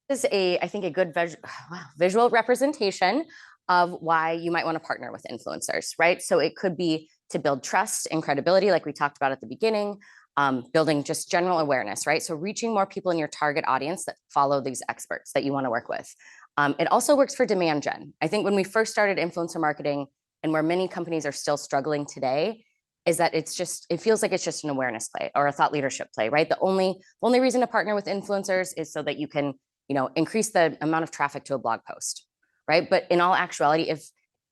This is I think, a good visual representation of why you might want to partner with influencers, right? So it could be to build trust and credibility, like we talked about at the beginning, building just general awareness, right? So reaching more people in your target audience that follow these experts that you want to work with. It also works for demand gen. I think when we first started influencer marketing, and where many companies are still struggling today, is that it feels like it's just an awareness play or a thought leadership play, right? The only reason to partner with influencers is so that you can, increase the amount of traffic to a blog post, right? But in all actuality,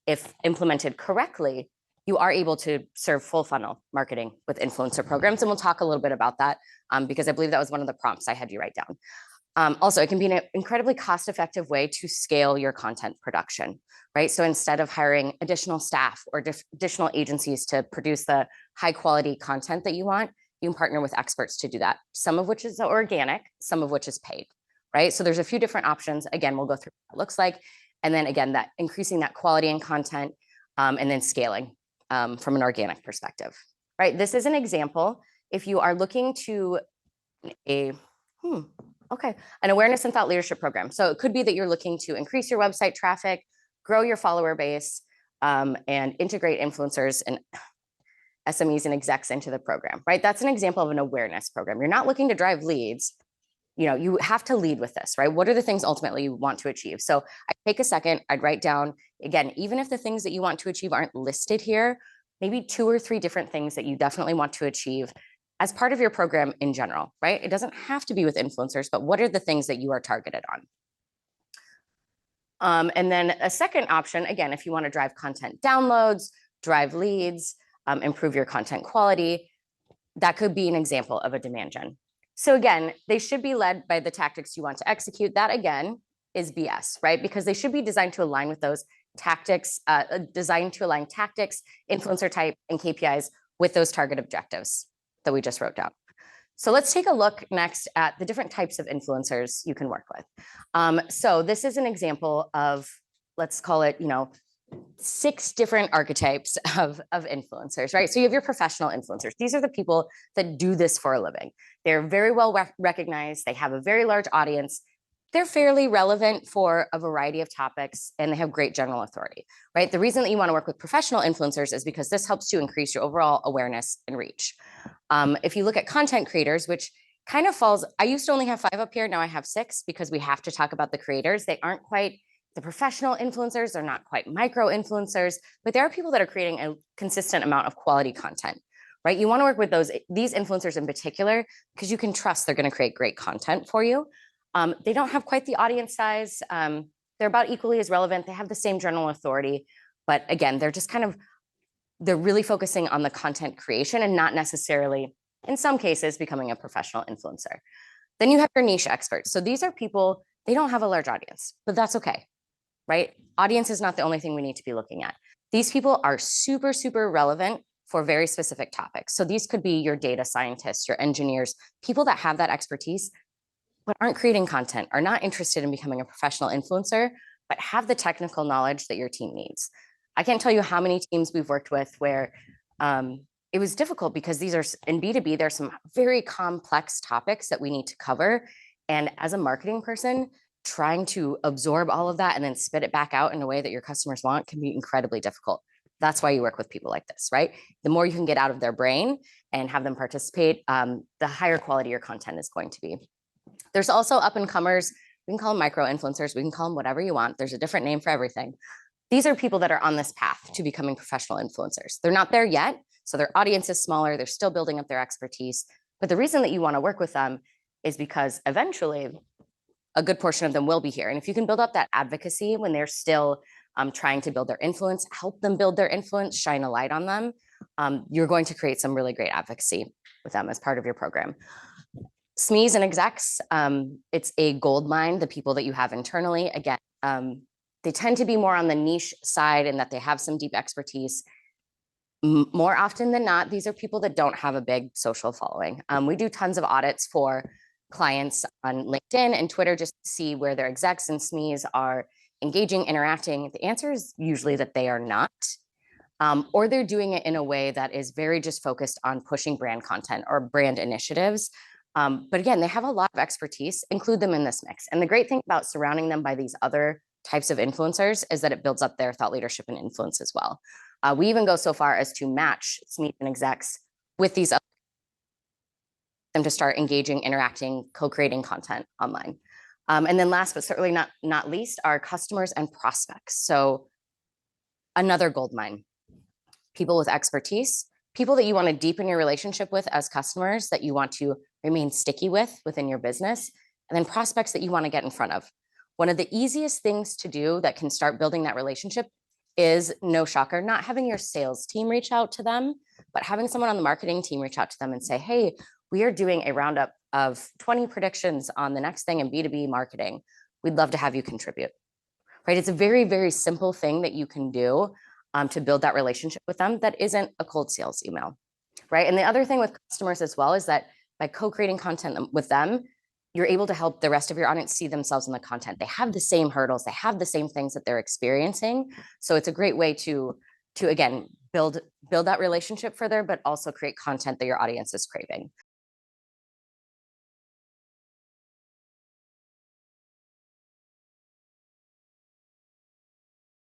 if implemented correctly, you are able to serve full funnel marketing with influencer programs. And we'll talk a little bit about that because I believe that was one of the prompts I had you write down. Also, it can be an incredibly cost-effective way to scale your content production, right? So instead of hiring additional staff or additional agencies to produce the high-quality content that you want, you can partner with experts to do that, some of which is organic, some of which is paid, right? So there's a few different options. Again, we'll go through what it looks like. And then again, that increasing that quality and content and then scaling from an organic perspective, right? This is an example. If you are looking to an awareness and thought leadership program. So it could be that you're looking to increase your website traffic, grow your follower base, and integrate influencers and SMEs and execs into the program, right? That's an example of an awareness program. You're not looking to drive leads. You have to lead with this, right? What are the things ultimately you want to achieve? So I take a second, I'd write down, again, even if the things that you want to achieve aren't listed here, maybe 2 or 3 different things that you definitely want to achieve as part of your program in general, right? It doesn't have to be with influencers, but what are the things that you are targeted on? And then a second option, again, if you want to drive content downloads, drive leads, improve your content quality, that could be an example of a demand gen. So again, they should be led by the tactics you want to execute. That again is BS, right? Because they should be designed to align with those tactics, tactics, influencer type, and KPIs with those target objectives that we just wrote down. So let's take a look next at the different types of influencers you can work with. So this is an example of, let's call it, 6 different archetypes of influencers, right? So you have your professional influencers. These are the people that do this for a living. They're very well recognized. They have a very large audience. They're fairly relevant for a variety of topics, and they have great general authority, right? The reason that you want to work with professional influencers is because this helps to increase your overall awareness and reach. If you look at content creators, which kind of falls, I used to only have 5 up here. Now I have 6 because we have to talk about the creators. They aren't quite the professional influencers. They're not quite micro influencers, but there are people that are creating a consistent amount of quality content, right? You want to work with these influencers in particular because you can trust they're going to create great content for you. They don't have quite the audience size. They're about equally as relevant. They have the same general authority, but again, they're really focusing on the content creation and not necessarily, in some cases, becoming a professional influencer. Then you have your niche experts. So these are people, they don't have a large audience, but that's okay, right? Audience is not the only thing we need to be looking at. These people are super, super relevant for very specific topics. So these could be your data scientists, your engineers, people that have that expertise, but aren't creating content, are not interested in becoming a professional influencer, but have the technical knowledge that your team needs. I can't tell you how many teams we've worked with where it was difficult because these are in B2B, there's some very complex topics that we need to cover. And as a marketing person, trying to absorb all of that and then spit it back out in a way that your customers want can be incredibly difficult. That's why you work with people like this, right? The more you can get out of their brain and have them participate, the higher quality your content is going to be. There's also up and comers. We can call them micro influencers. We can call them whatever you want. There's a different name for everything. These are people that are on this path to becoming professional influencers. They're not there yet, so their audience is smaller. They're still building up their expertise. But the reason that you want to work with them is because eventually a good portion of them will be here. And if you can build up that advocacy when they're still trying to build their influence, help them build their influence, shine a light on them, you're going to create some really great advocacy with them as part of your program. SMEs and execs, it's a gold mine, the people that you have internally. Again, they tend to be more on the niche side in that they have some deep expertise. More often than not, these are people that don't have a big social following. We do tons of audits for clients on LinkedIn and Twitter just to see where their execs and SMEs are engaging, interacting. The answer is usually that they are not, or they're doing it in a way that is very just focused on pushing brand content or brand initiatives. But again, they have a lot of expertise, include them in this mix. And the great thing about surrounding them by these other types of influencers is that it builds up their thought leadership and influence as well. We even go so far as to match SMEs and execs with these other them to start engaging, interacting, co-creating content online. And then last but certainly not least are customers and prospects. So another gold mine, people with expertise, people that you want to deepen your relationship with as customers that you want to remain sticky with within your business, and then prospects that you want to get in front of. One of the easiest things to do that can start building that relationship is, no shocker, not having your sales team reach out to them, but having someone on the marketing team reach out to them and say, hey, we are doing a roundup of 20 predictions on the next thing in B2B marketing. We'd love to have you contribute, right? It's a very, very simple thing that you can do to build that relationship with them that isn't a cold sales email, right? And the other thing with customers as well is that by co-creating content with them, you're able to help the rest of your audience see themselves in the content. They have the same hurdles, they have the same things that they're experiencing. So it's a great way to again, build that relationship further, but also create content that your audience is craving.